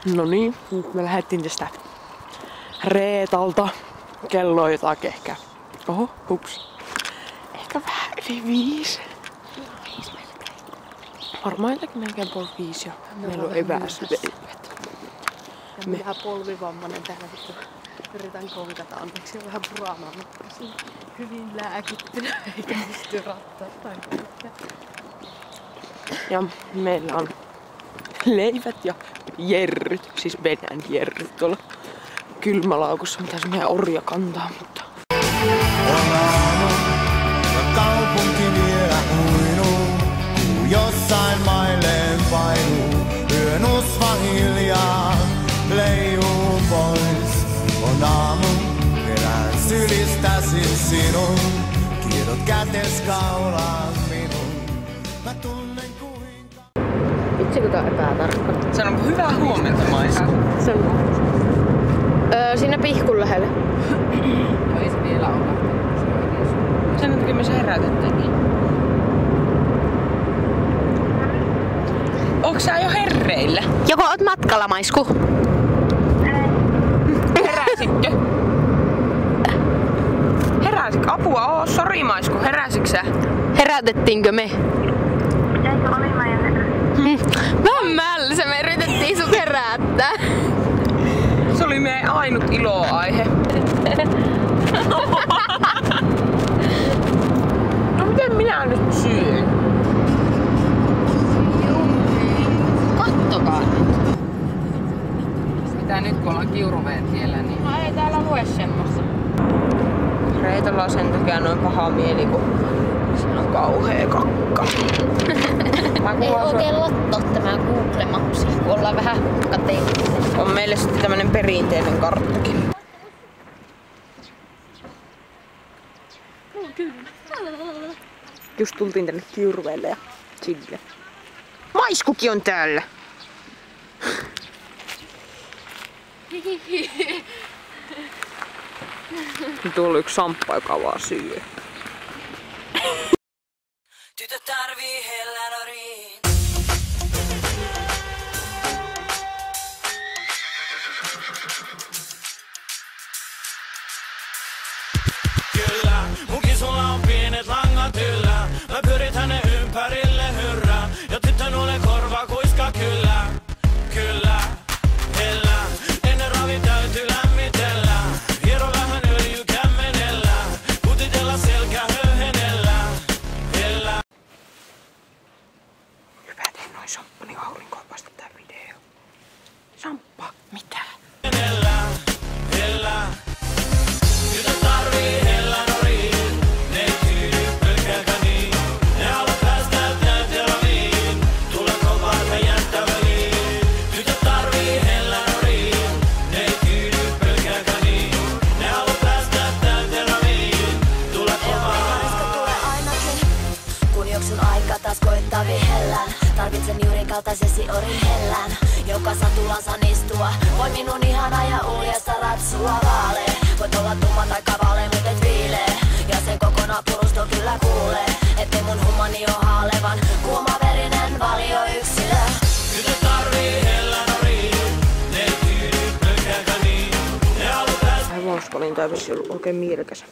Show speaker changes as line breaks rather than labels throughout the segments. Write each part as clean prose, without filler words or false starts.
No niin, nyt me lähdettiin tästä Reetalta. Kello on jotakin ehkä. Oho, hups. Ehkä vähän yli 5. Varmaan jotakin melkein 4:30 jo. Meillä on eväsveivet.
Ja vähän polvivammainen täällä vittu. Yritän konkata, anteeksi on vähän puraamaan, mutta hyvin lääkittynyt eikä pysty rattaa tai kaikkea.
Ja meillä on leivät ja jerryt, siis Venäjän jerryt tuolla kylmälaukussa, mitä se meidän orja kantaa, mutta...
On aamu ja kaupunki vielä uinuu, kuu jossain mailleen painuu, yön usva hiljaa leijuu pois. On aamu, elän sylistäsi sinun, kiedot kätes kaulaan minun, mä tunnen kuinka...
Vitsi kun tää on epätarkka.
Se on hyvää huomenta, Maisku.
Se on... Siinä pihkun lähellä.
Ei se vielä olla.
Sen takia me se herätettiinkin. Onks sä jo herreillä?
Joko oot matkalla, Maisku?
Heräsitkö? Heräsitkö? Apua, sori Maisku, heräsitkö sä?
Herätettiinkö me?
Eikö oli mä jo
Mämmälsä, me yritettiin sut herättää.
Se oli meidän ainut iloaihe. No miten minä nyt syön?
Kattokaa nyt. Mitä nyt kun ollaan Kiuruveen tiellä, niin...
No ei täällä lue semmoista.
Reetalla on sen takia noin paha mieli, kun siinä on kauhea kakka.
Ei oikein lotto tämä Google Maps, kun ollaan vähän kateellisia.
On meille sitten tämmönen perinteinen karttakin. Just tultiin tänne Kiuruveelle ja sille. Maiskukin on täällä! Tuolla on yksi samppa, joka vaan syö.
Tytö tarvii hellanoriin.
Kyllä, munkin sulla on pienet langat yllä. Mä pyrit hänen ympärille hyrrää. Ja tyttön ole korva kuiska kyllä. Kyllä, hellä. Ennen ravi täytyy lämmitellä. Hiero vähän öljy kämmenellä. Kutitella selkä höyhenellä. Hellä.
Hyvä, tein noin samppa, niin aurinkoon paista tää video. Samppa? Mitä?
Hellä, hellä. Tytö tarvii hellanoriin. Ne ei tyydy pelkääkään niin. Ne haluaa päästä täyteraviin. Tulla kovaa ja jättää väliin. Tytö tarvii hellanoriin. Ne ei tyydy pelkääkään niin. Ne haluaa päästä täyteraviin. Tulla kovaa.
Tulee ainakin, kun joksun aika taas koittaa vihellään. Tarvitsen juuri kaltaisesi ori hellään, joka satulansa istua. Voi minun ihana ja uljasta ratsua vaalee. Voit olla tumma tai kavale, mut et viilee. Ja sen kokonaan purusto kyllä kuulee, ettei mun hummani oo haalevan kuumaverinen valioyksilö.
Tytö tarvii hellanoriin. Ne ei tyydy pelkääkään niin. Ne haluu päästä.
Hevoskolin tai vissi ollut oikein mielkäs.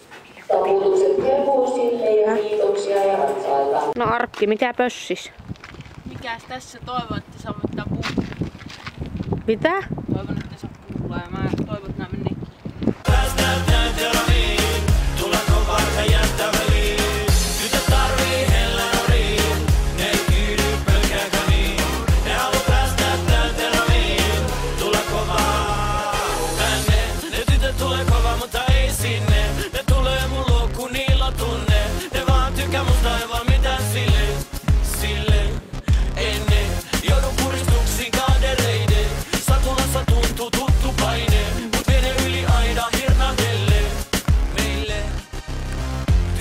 Taputukset kepusille ja kiitoksia ja ratsailta.
No Arkki, mikä pössis?
Mikäs tässä toivon, että saa mitään puuta.
Mitä?
Toivon, että saa puulla ja mä toivon, että nää meni.
Päästä täyteraviin. Tulla kovaa ja jättää väliin. Tytö tarvii hellanoriin. Ne ei tyydy pelkääkään niin. Ne haluu päästä täyteraviin. Tulla kovaa tänne. Ne tytöt tulee kovaa, mutta ei sinne. Ne tulee mun luo, kun niillä on tunne. Ne vaan tykkää musta ei vaan mitään sille. Sille ennen joudun puristuksiin kaadereiden. Satulassa tuntuu tuttu paine. Mut vene yli aina hirnahdelle meille.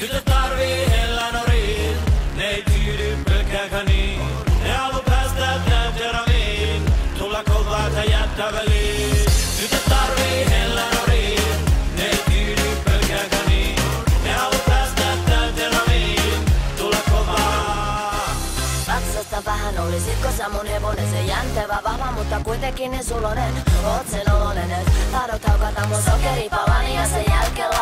Tytöt tarvii hellanoriin. Ne ei tyydy pelkääkään niin. Ne haluu päästä täyteraviin. Tulla kovaa ja jättää väliin. Tytöt tarvii hellanoriin. Ne ei tyydy pelkääkään niin. Ne haluu päästä täyteraviin. Tulla kovaa.
Ratsasta vähän, olisitko sä mun hevonen, se jäntevä, vahva mutta kuitenkin niin sulonen. Oot sen olonen, et tahdot haukata mun sokeripalani ja sen jälkeen